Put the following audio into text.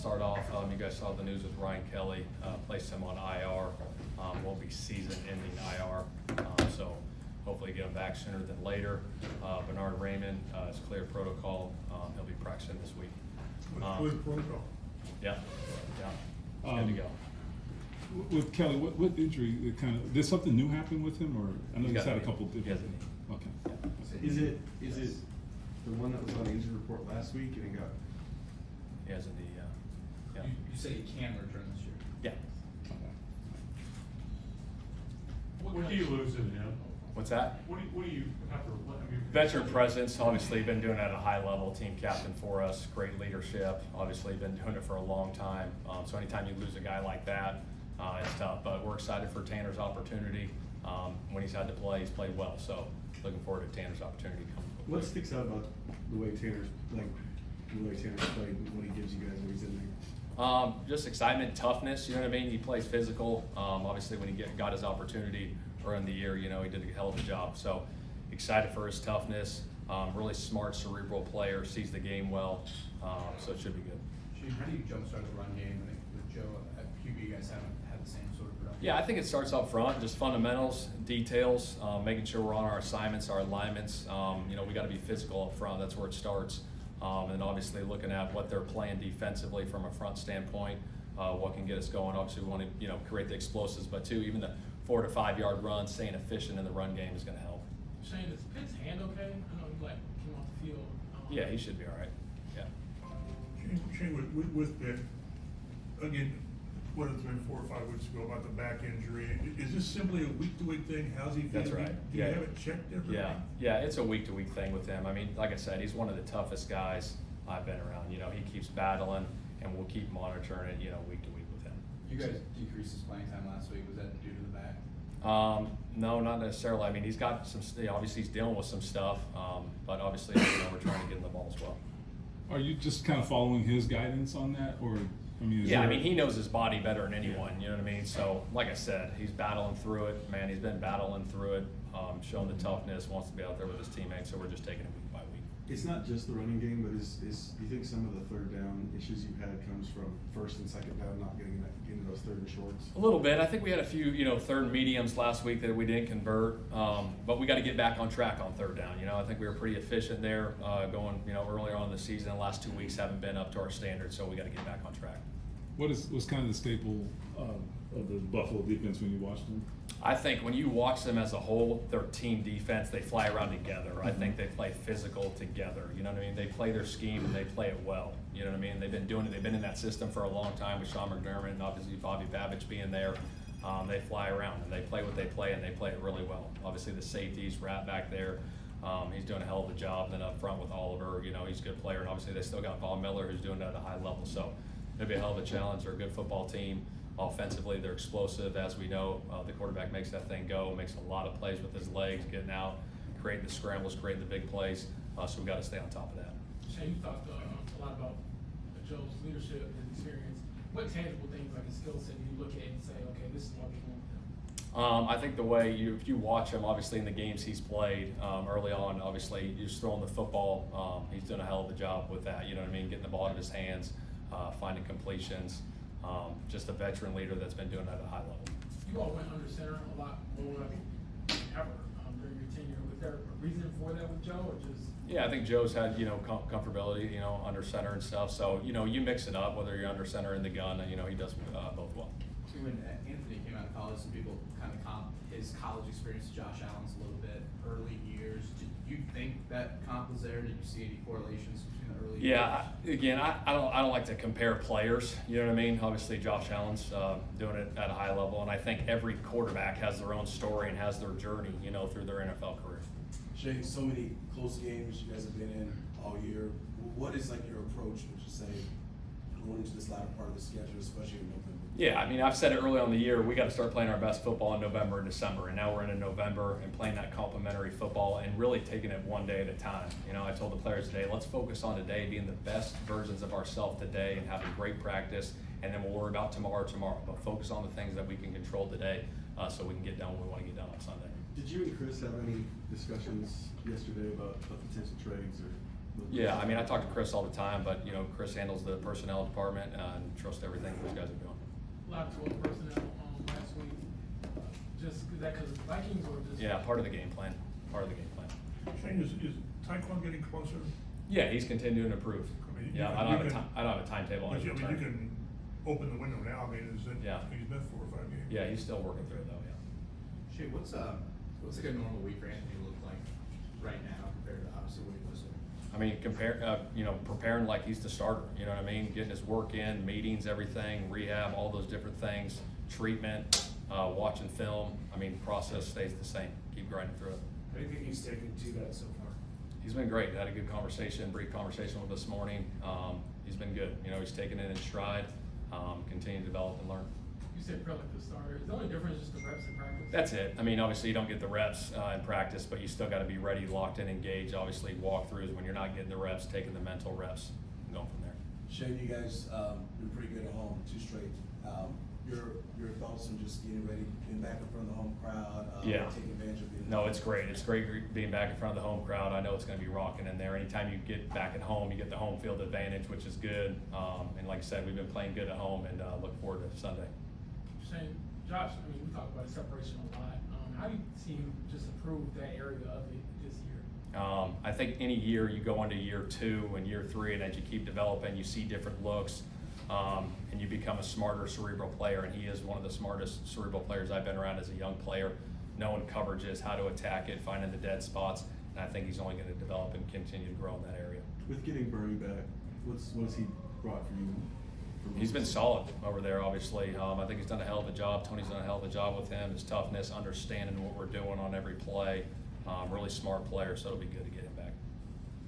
start off. You guys saw the news with Ryan Kelly, placed him on IR. Won't be season-ending IR, so hopefully get him back sooner than later. Bernhard Raimann is clear protocol. He'll be practicing this week. Clear protocol. Yeah. Good to go. With Kelly, what injury? Did something new happen with him, or I know he's had a couple different. Okay. Is it the one that was on the injury report last week and it got? He has a knee. Yeah. You say he can return this year? Yeah. What do you lose in him? What's that? What do you have to? Veteran presence, obviously been doing it at a high level, team captain for us, great leadership, obviously been doing it for a long time. So anytime you lose a guy like that, it's tough, but we're excited for Tanner's opportunity. When he's had to play, he's played well, so looking forward to Tanner's opportunity coming. What sticks out about the way Tanner's played when he gives you guys when he's in there? Just excitement, toughness, you know what I mean? He plays physical. Obviously when he got his opportunity early in the year, you know, he did a hell of a job. So excited for his toughness, really smart, cerebral player, sees the game well, so it should be good. Shane, how do you jumpstart the run game? I think with Joe at QB, you guys haven't had the same sort of production. Yeah, I think it starts up front, just fundamentals, details, making sure we're on our assignments, our alignments. You know, we got to be physical up front. That's where it starts. And obviously looking at what they're playing defensively from a front standpoint, what can get us going. Obviously we want to, you know, create the explosives, but too, even the 4 to 5 yard run, staying efficient in the run game is going to help. Shane, is Pitt's hand okay? I know he came off the field. Yeah, he should be all right. Yeah. Shane, with Pitt, again, what it's been 4 or 5 weeks ago about the back injury. Is this simply a week-to-week thing? How's he feeling? That's right. Do you have it checked every week? Yeah, it's a week-to-week thing with him. I mean, like I said, he's one of the toughest guys I've been around. You know, he keeps battling, and we'll keep monitoring it, you know, week to week with him. You guys decreased his playing time last week. Was that due to the back? No, not necessarily. I mean, he's got some. Obviously, he's dealing with some stuff, but obviously, you know, we're trying to get him the ball as well. Are you just kind of following his guidance on that, or I mean? Yeah, I mean, he knows his body better than anyone. You know what I mean? So, like I said, he's battling through it. Man, he's been battling through it, showing the toughness, wants to be out there with his teammates. So we're just taking it week by week. It's not just the running game, but do you think some of the third down issues you've had comes from first and second down not getting those third and shorts? A little bit. I think we had a few, you know, third and mediums last week that we didn't convert, but we got to get back on track on third down. You know, I think we were pretty efficient there going, you know, earlier on in the season. The last 2 weeks haven't been up to our standards, so we got to get back on track. What's kind of the staple of the Buffalo defense when you watch them? I think when you watch them as a whole, their team defense, they fly around together. I think they play physical together. You know what I mean? They play their scheme and they play it well. You know what I mean? They've been doing it. They've been in that system for a long time with Sean McDermott and obviously Bobby Babich being there. They fly around and they play what they play and they play it really well. Obviously the safeties, Rat back there, he's doing a hell of a job. Then up front with Oliver, you know, he's a good player. And obviously they still got Von Miller who's doing it at a high level. So it'll be a hell of a challenge. They're a good football team. Offensively, they're explosive, as we know. The quarterback makes that thing go, makes a lot of plays with his legs, getting out, creating the scrambles, creating the big plays. So we've got to stay on top of that. Shane, you talked a lot about Joe's leadership and experience. What tangible things, like his skill set, do you look at and say, okay, this is what we want? I think the way if you watch him, obviously in the games he's played early on, obviously you're just throwing the football. He's doing a hell of a job with that. You know what I mean? Getting the ball out of his hands, finding completions. Just a veteran leader that's been doing that at a high level. You all went under center a lot more, I think, ever during your tenure. Was there a reason for that with Joe, or just? Yeah, I think Joe's had, you know, comfortability, you know, under center and stuff. So, you know, you mix it up, whether you're under center or in the gun, you know, he does both well. When Anthony came out of college, some people kind of comp his college experience to Josh Allen's a little bit, early years. Did you think that comp was there? Did you see any correlations between the early years? Yeah, again, I don't like to compare players. You know what I mean? Obviously, Josh Allen's doing it at a high level, and I think every quarterback has their own story and has their journey, you know, through their NFL career. Shane, so many close games you guys have been in all year. What is like your approach, would you say, going into this latter part of the schedule, especially in November? Yeah, I mean, I've said it early on in the year, we got to start playing our best football in November and December, and now we're in November and playing that complementary football and really taking it one day at a time. You know, I told the players today, let's focus on today, being the best versions of ourselves today and having great practice, and then we'll worry about tomorrow, but focus on the things that we can control today so we can get done what we want to get done on Sunday. Did you and Chris have any discussions yesterday about potential trades or? Yeah, I mean, I talk to Chris all the time, but, you know, Chris handles the personnel department and trust everything those guys are doing. A lot of 12 personnel, last week, just, is that because of the Vikings or just? Yeah, part of the game plan, part of the game plan. Shane, is Tyquan getting closer? Yeah, he's continuing to improve. I mean, Yeah, you I don't can- have a timetable on But his you, I mean, you return. can open the window now, I mean, is it, Yeah. he's been 4 or 5 games. Yeah, he's still working through it though, yeah. Shay, what's like a normal week for Anthony look like right now compared to obviously what he was doing? I mean, preparing like he's the starter, you know what I mean? Getting his work in, meetings, everything, rehab, all those different things, treatment, watching film. I mean, process stays the same. Keep grinding through it. How do you think he's taken to that so far? He's been great. Had a good conversation, brief conversation with us this morning. He's been good. You know, he's taken it in stride, continuing to develop and learn. You said probably like the starter. Is the only difference just the reps in practice? That's it. I mean, obviously you don't get the reps in practice, but you still got to be ready, locked in, engaged. Obviously, walkthroughs when you're not getting the reps, taking the mental reps, and going from there. Shane, you guys, been pretty good at home, 2 straight. Your thoughts on just getting ready, being back in front of the home crowd, Yeah. taking advantage of being. No, it's great. It's great being back in front of the home crowd. I know it's going to be rocking in there. Anytime you get back at home, you get the home field advantage, which is good. And like I said, we've been playing good at home, and look forward to Sunday. Shane, Josh, I mean, we talk about separation a lot. How do you see him just improve that area of it this year? I think any year you go into year 2 and year 3, and as you keep developing, you see different looks, and you become a smarter cerebral player. And he is one of the smartest cerebral players I've been around as a young player, knowing coverages, how to attack it, finding the dead spots. And I think he's only going to develop and continue to grow in that area. With getting Bernie back, what's he brought for you? He's been solid over there, obviously. I think he's done a hell of a job. Tony's done a hell of a job with him, his toughness, understanding what we're doing on every play. Really smart player, so it'll be good to get him